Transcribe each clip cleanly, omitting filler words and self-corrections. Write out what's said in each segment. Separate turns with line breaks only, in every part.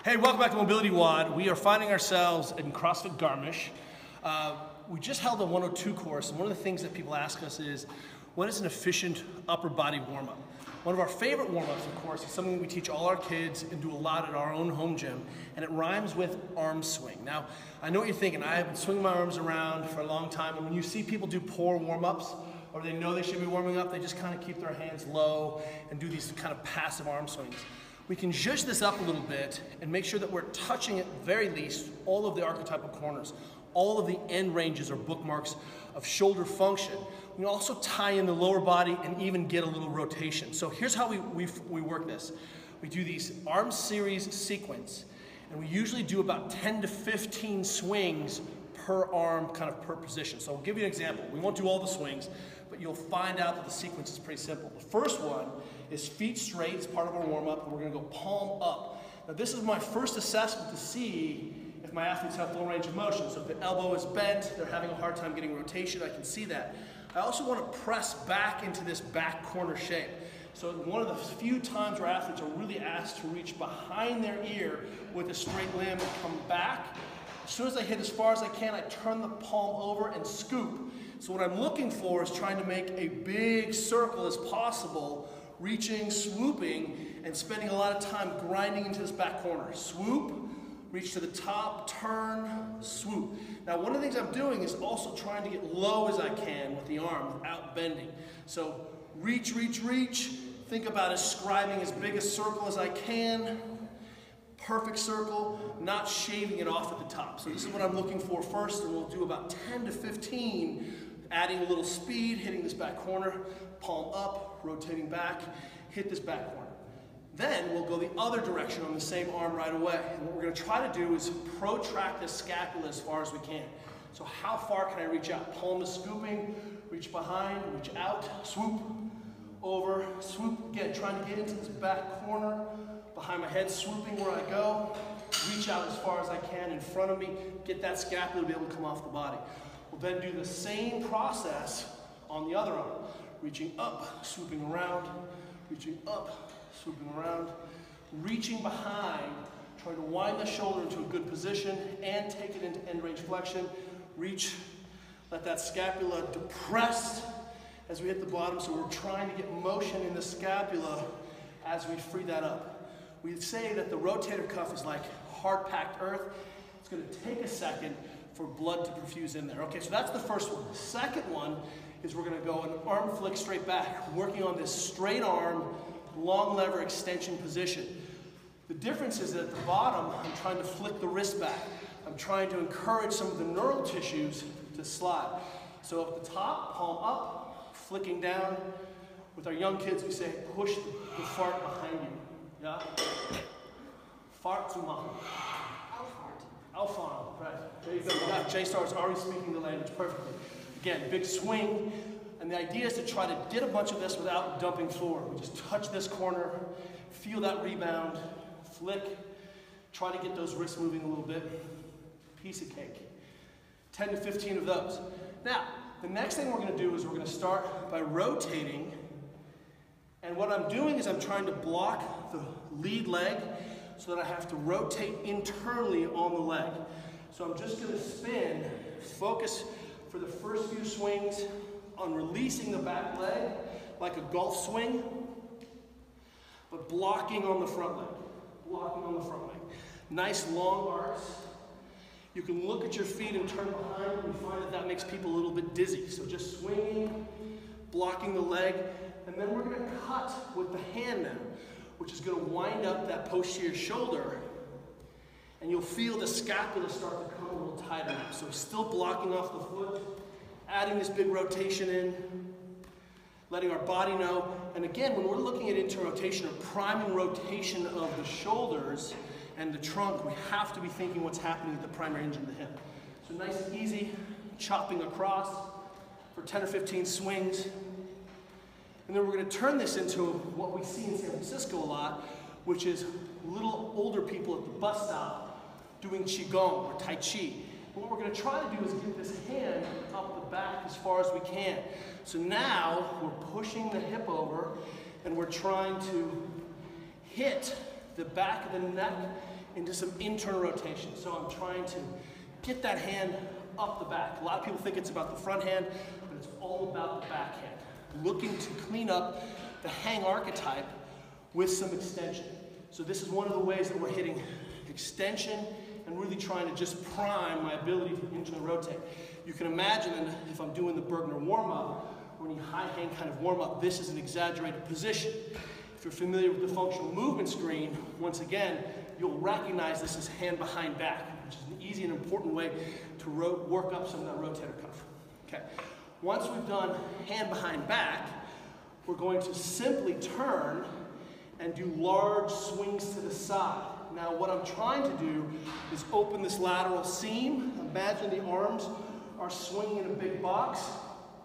Hey, welcome back to MobilityWOD. We are finding ourselves in CrossFit Garmisch. We just held a 102 course, and one of the things that people ask us is, what is an efficient upper body warm-up? One of our favorite warm-ups, of course, is something we teach all our kids and do a lot at our own home gym, and it rhymes with arm swing. Now, I know what you're thinking. I have been swinging my arms around for a long time, and when you see people do poor warm-ups, or they know they should be warming up, they just kind of keep their hands low and do these kind of passive arm swings. We can zhuzh this up a little bit and make sure that we're touching at very least all of the archetypal corners, all of the end ranges or bookmarks of shoulder function. We can also tie in the lower body and even get a little rotation. So here's how we work this. We do these arm series sequence, and we usually do about 10 to 15 swings per arm, kind of per position. So I'll give you an example. We won't do all the swings, but you'll find out that the sequence is pretty simple. The first one is feet straight as part of our warm-up, and we're gonna go palm up. Now this is my first assessment to see if my athletes have full range of motion. So if the elbow is bent, they're having a hard time getting rotation, I can see that. I also wanna press back into this back corner shape. So one of the few times where athletes are really asked to reach behind their ear with a straight limb and come back. As soon as I hit as far as I can, I turn the palm over and scoop. So what I'm looking for is trying to make a big circle as possible, reaching, swooping, and spending a lot of time grinding into this back corner. Swoop, reach to the top, turn, swoop. Now one of the things I'm doing is also trying to get low as I can with the arm without bending. So reach, reach, reach. Think about scribing as big a circle as I can. Perfect circle, not shaving it off at the top. So this is what I'm looking for first, and we'll do about 10 to 15, adding a little speed, hitting this back corner, palm up, rotating back, hit this back corner. Then we'll go the other direction on the same arm right away. And what we're gonna try to do is protract the scapula as far as we can. So how far can I reach out? Palm is scooping, reach behind, reach out, swoop, over, swoop. Again, trying to get into this back corner, behind my head, swooping where I go, reach out as far as I can in front of me, get that scapula to be able to come off the body. We'll then do the same process on the other arm. Reaching up, swooping around, reaching up, swooping around, reaching behind, trying to wind the shoulder into a good position and take it into end range flexion. Reach, let that scapula depress as we hit the bottom, so we're trying to get motion in the scapula as we free that up. We say that the rotator cuff is like hard-packed earth. It's going to take a second for blood to perfuse in there. Okay, so that's the first one. The second one is we're going to go an arm flick straight back, working on this straight arm, long lever extension position. The difference is that at the bottom, I'm trying to flick the wrist back. I'm trying to encourage some of the neural tissues to slide. So at the top, palm up, flicking down. With our young kids, we say, push the fart behind you. Yeah? Fart zu machen. Auffahren, right. There you go. Yeah, J-Star is already speaking the language perfectly. Again, big swing. And the idea is to try to get a bunch of this without dumping forward. We just touch this corner, feel that rebound, flick, try to get those wrists moving a little bit. Piece of cake. 10 to 15 of those. Now, the next thing we're going to do is we're going to start by rotating. And what I'm doing is I'm trying to block the lead leg so that I have to rotate internally on the leg. So I'm just going to spin, focus for the first few swings on releasing the back leg like a golf swing, but blocking on the front leg. Blocking on the front leg. Nice long arcs. You can look at your feet and turn behind, and you find that that makes people a little bit dizzy. So just swinging, blocking the leg, and then we're going to cut with the hand now, which is going to wind up that posterior shoulder, and you'll feel the scapula start to come a little tighter now. So still blocking off the foot, adding this big rotation in, letting our body know. And again, when we're looking at inter-rotation or priming rotation of the shoulders and the trunk, we have to be thinking what's happening at the primary hinge of the hip. So nice and easy, chopping across for 10 or 15 swings. And then we're going to turn this into what we see in San Francisco a lot, which is little older people at the bus stop doing Qigong or Tai Chi. And what we're going to try to do is get this hand up the back as far as we can. So now we're pushing the hip over and we're trying to hit the back of the neck into some internal rotation. So I'm trying to get that hand up the back. A lot of people think it's about the front hand, but it's all about the back hand. Looking to clean up the hang archetype with some extension. So this is one of the ways that we're hitting extension and really trying to just prime my ability to internally rotate. You can imagine if I'm doing the Bergner warm-up, when you high hang kind of warm-up, this is an exaggerated position. If you're familiar with the functional movement screen, once again, you'll recognize this is hand behind back, which is an easy and important way to work up some of that rotator cuff. Okay. Once we've done hand behind back, we're going to simply turn and do large swings to the side. Now what I'm trying to do is open this lateral seam. Imagine the arms are swinging in a big box,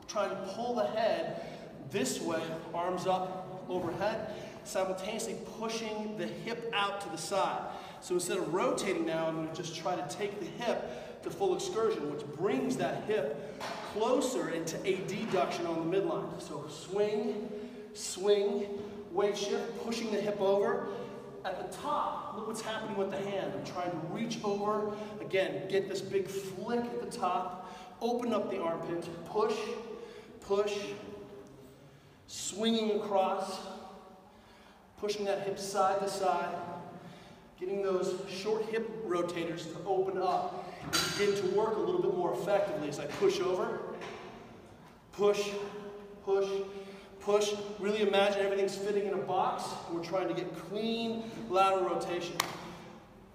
trying to pull the head this way, arms up overhead, simultaneously pushing the hip out to the side. So instead of rotating now, I'm going to just try to take the hip to full excursion, which brings that hip closer into adduction on the midline. So swing, swing, weight shift, pushing the hip over. At the top, look what's happening with the hand. I'm trying to reach over, again, get this big flick at the top, open up the armpit, push, push, swinging across, pushing that hip side to side, getting those short hip rotators to open up and begin to work a little bit more effectively as I push over, push, push, push. Really imagine everything's fitting in a box. We're trying to get clean lateral rotation.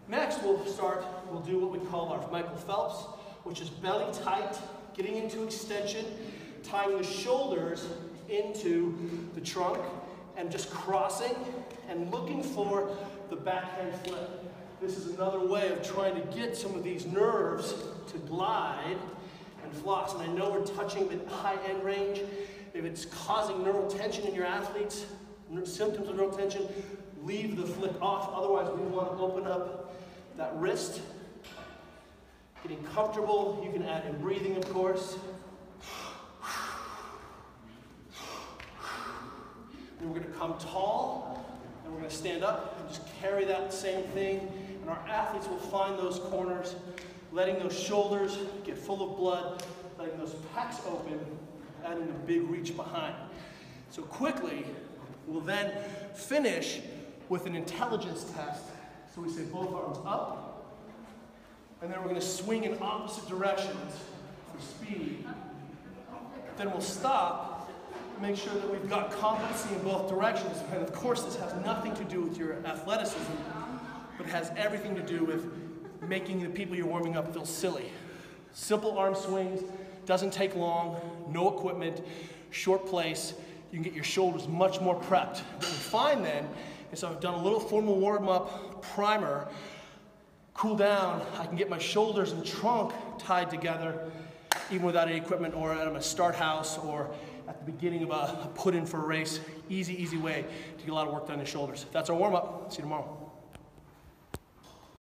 Next, we'll do what we call our Michael Phelps, which is belly tight, getting into extension, tying the shoulders into the trunk, and just crossing and looking for the backhand flip. This is another way of trying to get some of these nerves to glide and floss. And I know we're touching the high end range. If it's causing neural tension in your athletes, symptoms of neural tension, leave the flick off. Otherwise, we want to open up that wrist. Getting comfortable, you can add in breathing, of course. Then we're going to come tall, and we're going to stand up and just carry that same thing. And our athletes will find those corners, letting those shoulders get full of blood, letting those pecs open, adding a big reach behind. So quickly, we'll then finish with an intelligence test. So we say both arms up, and then we're going to swing in opposite directions for speed. Then we'll stop, make sure that we've got competency in both directions. And of course, this has nothing to do with your athleticism, but it has everything to do with making the people you're warming up feel silly. Simple arm swings, doesn't take long, no equipment, short place. You can get your shoulders much more prepped. What we find then is I've done a little formal warm-up primer, cool down, I can get my shoulders and trunk tied together even without any equipment, or at a start house, or at the beginning of a put-in for a race. Easy, easy way to get a lot of work done in the shoulders. That's our warm-up. See you tomorrow.